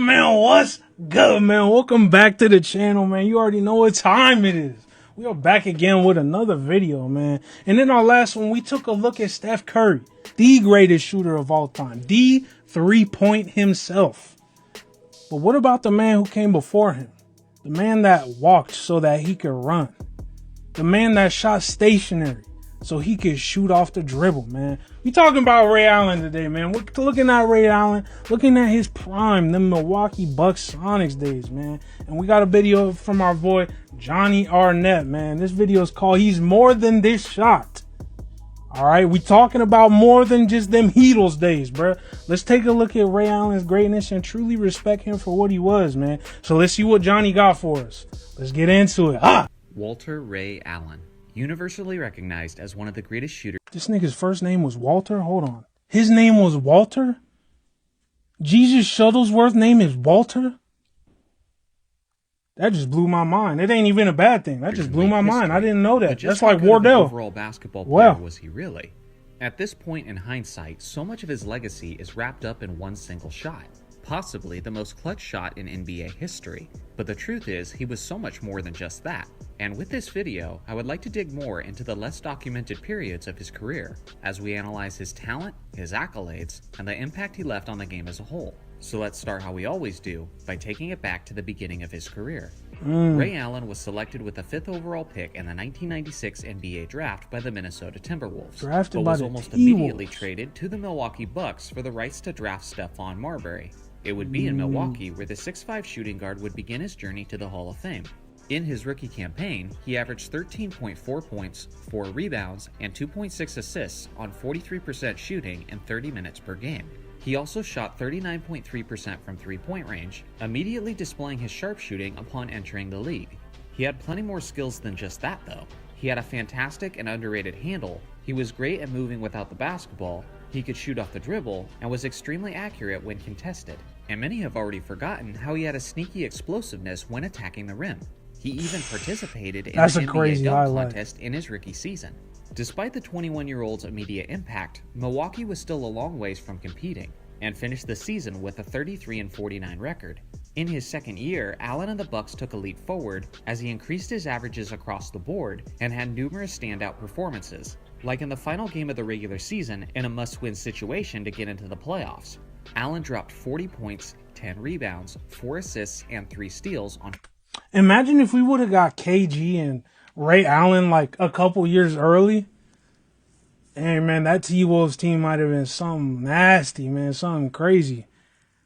Man, what's good, man? Welcome back to the channel, man. You already know what time it is. We are back again with another video, man. And in our last one, we took a look at Steph Curry, the greatest shooter of all time, the three-point himself. But what about the man who came before him? The man that walked so that he could run. The man that shot stationary so he could shoot off the dribble, man. We talking about Ray Allen today, man. We're looking at Ray Allen, looking at his prime, the Milwaukee Bucks Sonics days, man. And we got a video from our boy Johnny Arnett, man. This video is called He's More Than This Shot. All right, we talking about more than just them Heatles days, bro. Let's take a look at Ray Allen's greatness and truly respect him for what he was, man. So let's see what Johnny got for us. Let's get into it. Walter Ray Allen, universally recognized as one of the greatest shooters. This nigga's first name was Walter? Hold on. His name was Walter? Jesus Shuttlesworth's name is Walter? That just blew my mind. It ain't even a bad thing. That just blew my mind. I didn't know that. That's like Wardell. Overall basketball player was he really? At this point in hindsight, so much of his legacy is wrapped up in one single shot. Possibly the most clutch shot in NBA history. But the truth is, he was so much more than just that. And with this video, I would like to dig more into the less documented periods of his career, as we analyze his talent, his accolades, and the impact he left on the game as a whole. So let's start how we always do, by taking it back to the beginning of his career. Ray Allen was selected with the 5th overall pick in the 1996 NBA draft by the Minnesota Timberwolves, but was almost immediately traded to the Milwaukee Bucks for the rights to draft Stephon Marbury. It would be in Milwaukee where the 6'5" shooting guard would begin his journey to the Hall of Fame. In his rookie campaign, he averaged 13.4 points, 4 rebounds, and 2.6 assists on 43% shooting in 30 minutes per game. He also shot 39.3% from three-point range, immediately displaying his sharpshooting upon entering the league. He had plenty more skills than just that, though. He had a fantastic and underrated handle, he was great at moving without the basketball, he could shoot off the dribble, and was extremely accurate when contested. And many have already forgotten how he had a sneaky explosiveness when attacking the rim. He even participated in the NBA dunk contest in his rookie season. Despite the 21-year-old's immediate impact, Milwaukee was still a long ways from competing, and finished the season with a 33-49 record. In his second year, Allen and the Bucks took a leap forward as he increased his averages across the board and had numerous standout performances, like in the final game of the regular season in a must-win situation to get into the playoffs. Allen dropped 40 points, 10 rebounds, 4 assists, and 3 steals on... Imagine if we would have got KG and Ray Allen like a couple years early. Hey, man, that T-Wolves team might have been something nasty, man, something crazy.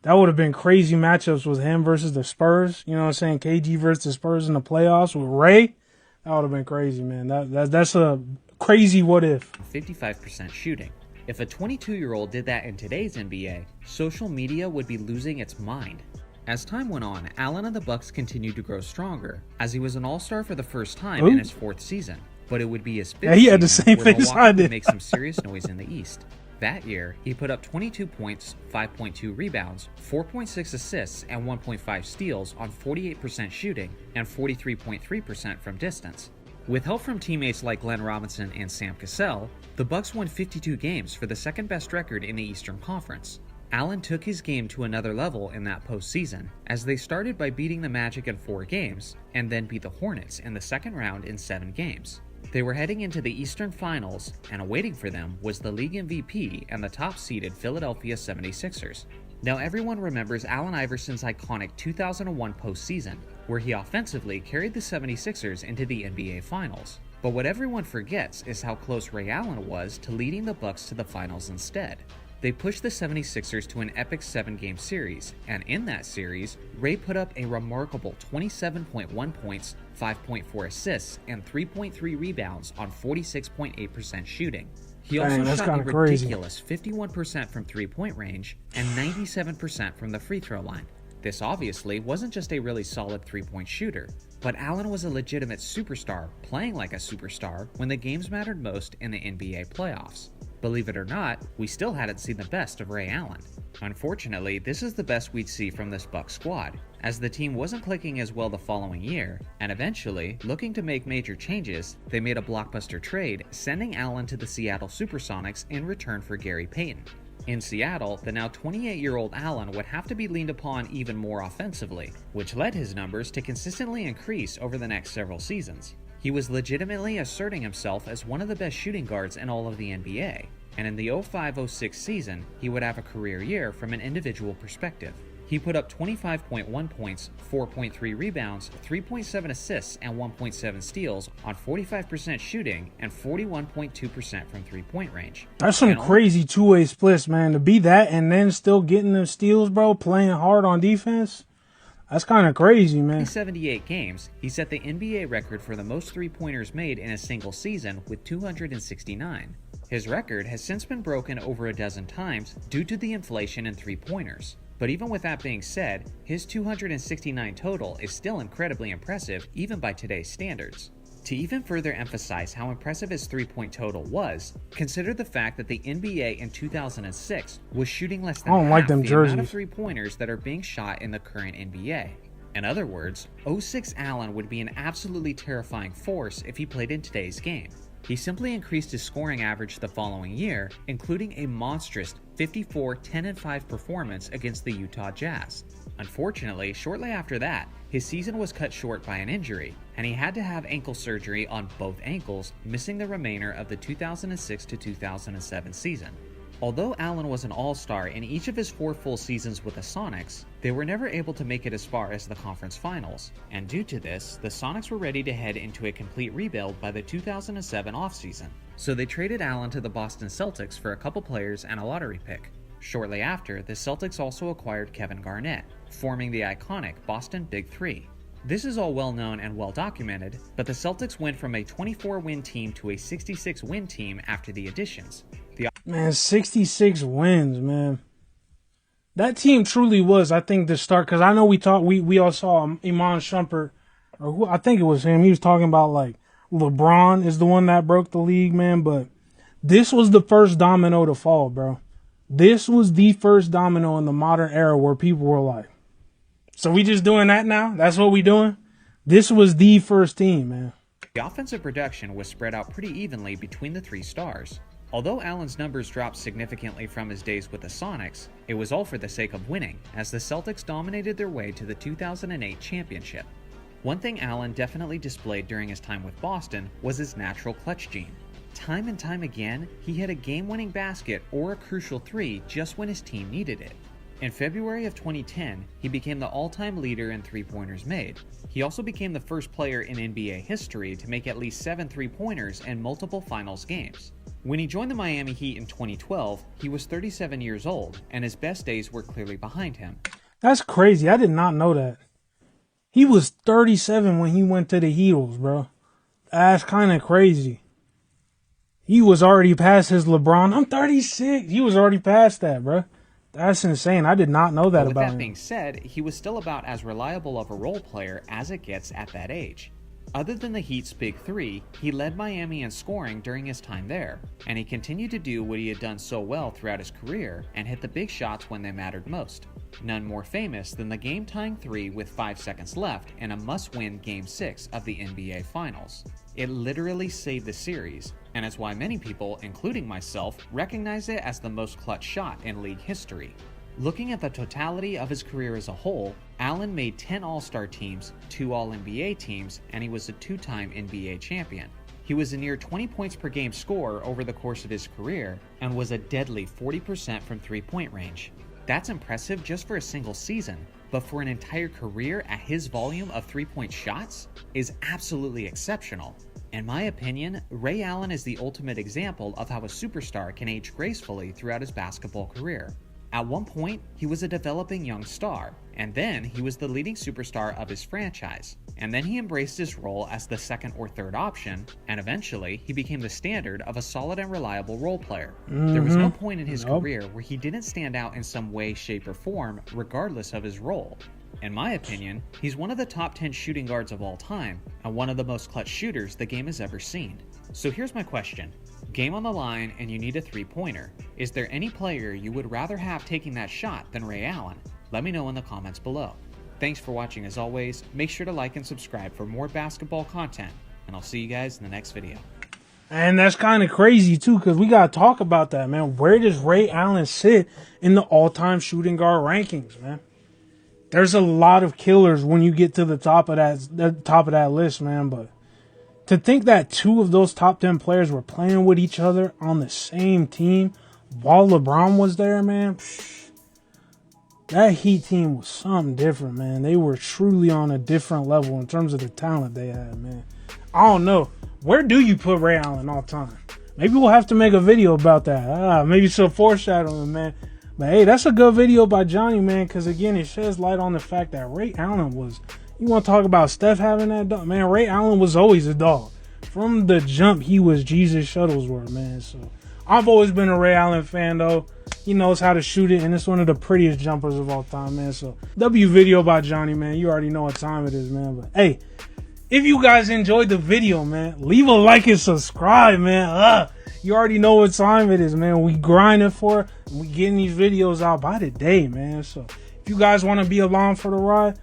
That would have been crazy matchups with him versus the Spurs. You know what I'm saying? KG versus the Spurs in the playoffs with Ray. That would have been crazy, man. That's a crazy what if. 55% shooting. If a 22-year-old did that in today's NBA, social media would be losing its mind. As time went on, Allen and the Bucks continued to grow stronger, as he was an all-star for the first time in his 4th season. But it would be his 5th he had the season same face I did. Would make some serious noise in the East. That year, he put up 22 points, 5.2 rebounds, 4.6 assists, and 1.5 steals on 48% shooting and 43.3% from distance. With help from teammates like Glenn Robinson and Sam Cassell, the Bucks won 52 games for the second-best record in the Eastern Conference. Allen took his game to another level in that postseason, as they started by beating the Magic in 4 games, and then beat the Hornets in the second round in 7 games. They were heading into the Eastern Finals, and awaiting for them was the league MVP and the top-seeded Philadelphia 76ers. Now everyone remembers Allen Iverson's iconic 2001 postseason, where he offensively carried the 76ers into the NBA Finals. But what everyone forgets is how close Ray Allen was to leading the Bucks to the finals instead. They pushed the 76ers to an epic 7-game series, and in that series, Ray put up a remarkable 27.1 points, 5.4 assists, and 3.3 rebounds on 46.8% shooting. He also shot a ridiculous 51% from three-point range and 97% from the free throw line. This obviously wasn't just a really solid three-point shooter, but Allen was a legitimate superstar, playing like a superstar when the games mattered most in the NBA playoffs. Believe it or not, we still hadn't seen the best of Ray Allen. Unfortunately, this is the best we'd see from this Bucks squad, as the team wasn't clicking as well the following year, and eventually, looking to make major changes, they made a blockbuster trade, sending Allen to the Seattle Supersonics in return for Gary Payton. In Seattle, the now 28-year-old Allen would have to be leaned upon even more offensively, which led his numbers to consistently increase over the next several seasons. He was legitimately asserting himself as one of the best shooting guards in all of the NBA, and in the 05-06 season, he would have a career year from an individual perspective. He put up 25.1 points, 4.3 rebounds, 3.7 assists, and 1.7 steals on 45% shooting and 41.2% from three-point range. That's some crazy two-way splits, man. To be that and then still getting them steals, bro, playing hard on defense, that's kind of crazy, man. In 78 games, he set the NBA record for the most three-pointers made in a single season with 269. His record has since been broken over a dozen times due to the inflation in three-pointers. But even with that being said, his 269 total is still incredibly impressive even by today's standards. To even further emphasize how impressive his three-point total was, consider the fact that the NBA in 2006 was shooting less than half the amount of three-pointers that are being shot in the current NBA. In other words, 06 Allen would be an absolutely terrifying force if he played in today's game. He simply increased his scoring average the following year, including a monstrous 54, 10, and 5 performance against the Utah Jazz. Unfortunately, shortly after that, his season was cut short by an injury, and he had to have ankle surgery on both ankles, missing the remainder of the 2006 to 2007 season. Although Allen was an all-star in each of his 4 full seasons with the Sonics, they were never able to make it as far as the conference finals, and due to this, the Sonics were ready to head into a complete rebuild by the 2007 offseason. So they traded Allen to the Boston Celtics for a couple players and a lottery pick. Shortly after, the Celtics also acquired Kevin Garnett, forming the iconic Boston Big Three. This is all well known and well documented, but the Celtics went from a 24-win team to a 66-win team after the additions. Man, 66 wins, man. That team truly was, I think, the start. Because I know we all saw Iman Shumpert, or who, I think it was him. He was talking about, like, LeBron is the one that broke the league, man. But this was the first domino to fall, bro. This was the first domino in the modern era where people were like, so we just doing that now? That's what we doing? This was the first team, man. The offensive production was spread out pretty evenly between the 3 stars. Although Allen's numbers dropped significantly from his days with the Sonics, it was all for the sake of winning, as the Celtics dominated their way to the 2008 championship. One thing Allen definitely displayed during his time with Boston was his natural clutch gene. Time and time again, he hit a game-winning basket or a crucial 3 just when his team needed it. In February of 2010, he became the all-time leader in three-pointers made. He also became the first player in NBA history to make at least 7 three-pointers in multiple finals games. When he joined the Miami Heat in 2012, he was 37 years old, and his best days were clearly behind him. That's crazy. I did not know that. He was 37 when he went to the Heels, bro. That's kind of crazy. He was already past his LeBron. I'm 36. He was already past that, bro. That's insane. I did not know that about him. With that being said, he was still about as reliable of a role player as it gets at that age. Other than the Heat's Big Three, he led Miami in scoring during his time there, and he continued to do what he had done so well throughout his career and hit the big shots when they mattered most. None more famous than the game-tying 3 with 5 seconds left in a must-win Game 6 of the NBA Finals. It literally saved the series, and it's why many people, including myself, recognize it as the most clutch shot in league history. Looking at the totality of his career as a whole, Allen made 10 All-Star teams, 2 All-NBA teams, and he was a 2-time NBA champion. He was a near 20 points per game scorer over the course of his career, and was a deadly 40% from three-point range. That's impressive just for a single season, but for an entire career at his volume of three-point shots is absolutely exceptional. In my opinion, Ray Allen is the ultimate example of how a superstar can age gracefully throughout his basketball career. At one point, he was a developing young star, and then he was the leading superstar of his franchise, and then he embraced his role as the second or third option, and eventually he became the standard of a solid and reliable role player. There was no point in his career where he didn't stand out in some way, shape, or form, regardless of his role. In my opinion, he's one of the top 10 shooting guards of all time, and one of the most clutch shooters the game has ever seen. So here's my question. Game on the line and you need a three-pointer. Is there any player you would rather have taking that shot than Ray Allen? Let me know in the comments below. Thanks for watching as always. Make sure to like and subscribe for more basketball content, and I'll see you guys in the next video. And that's kind of crazy too, because we gotta talk about that, man. Where does Ray Allen sit in the all-time shooting guard rankings, man? There's a lot of killers when you get to the top of that list, man. But to think that two of those top 10 players were playing with each other on the same team while LeBron was there, man, that Heat team was something different, man. They were truly on a different level in terms of the talent they had, man. I don't know. Where do you put Ray Allen all time? Maybe we'll have to make a video about that. Maybe some foreshadowing, man. But hey, that's a good video by Johnny, man, because again, it sheds light on the fact that Ray Allen was, you want to talk about Steph having that dog? Man, Ray Allen was always a dog. From the jump, he was Jesus Shuttlesworth, man. So I've always been a Ray Allen fan, though. He knows how to shoot it, and it's one of the prettiest jumpers of all time, man. So W video by Johnny, man. You already know what time it is, man. But hey, if you guys enjoyed the video, man, leave a like and subscribe, man. You already know what time it is, man. We grinding for it. We getting these videos out by the day, man. So if you guys want to be along for the ride,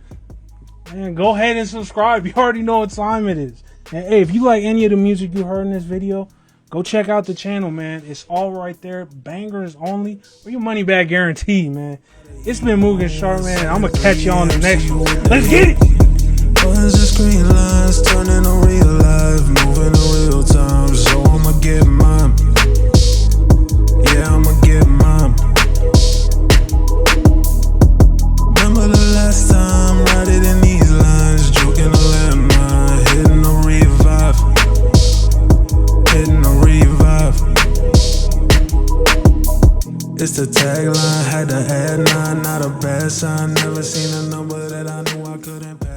man, go ahead and subscribe. You already know what time it is. And hey, if you like any of the music you heard in this video, go check out the channel, man. It's all right there. Bangers only. Or your money back guarantee, man. It's been Mugen Sharp, man. I'm going to catch you on the next one. Let's get it. Buttons and screen lines turning to real life, moving in real time. So I'ma get mine. Yeah, I'ma get mine. Remember the last time, writing in these lines, joking a landmine, hitting a revive, hitting a revive. It's the tagline, had to add 9, not a bad sign. Never seen a number that I knew I couldn't pass.